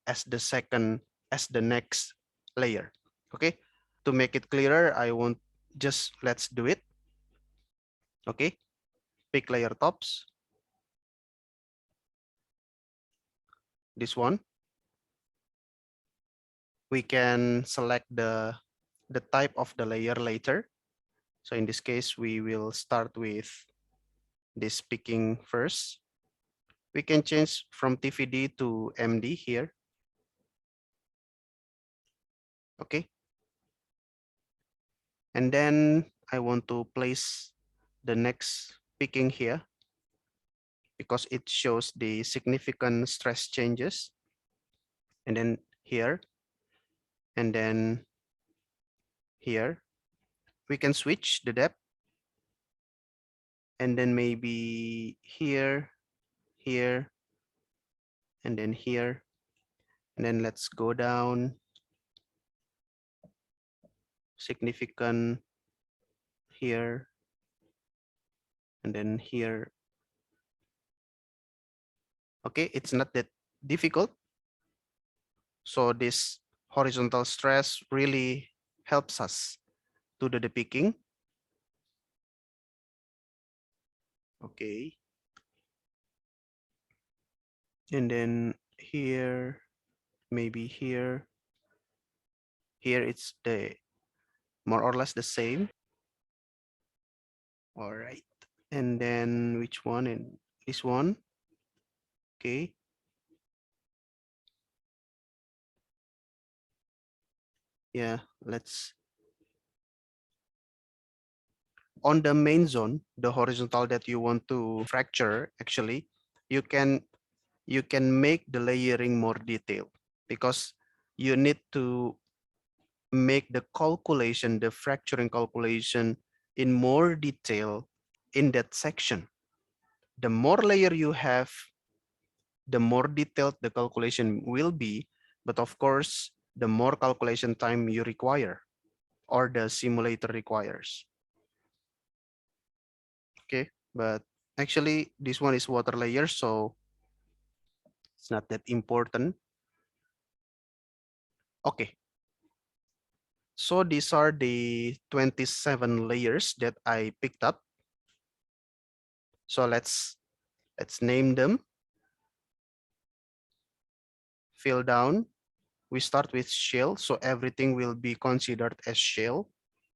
as the next layer. Okay, to make it clearer, I want let's do it. Okay, pick layer tops, this one. We can select the type of the layer later. So in this case, we will start with this picking first. We can change from TVD to MD here. Okay. And then I want to place the next picking here because it shows the significant stress changes. And then here, and then here, we can switch the depth. And then maybe here, here, and then here. And then let's go down. Significant here, and then here. Okay, it's not that difficult. So this horizontal stress really helps us to do the picking. Okay. And then here, maybe here. Here it's the more or less the same. All right. And then which one? And this one. Okay. Yeah, let's on the main zone, the horizontal that you want to fracture, actually, you can make the layering more detailed because you need to make the calculation, the fracturing calculation in more detail in that section. The more layer you have, the more detailed the calculation will be, but of course, the more calculation time you require or the simulator requires. Okay, but actually this one is water layer, so it's not that important. Okay, so these are the 27 layers that I picked up. So let's name them. Fill down. We start with shell, so everything will be considered as shell.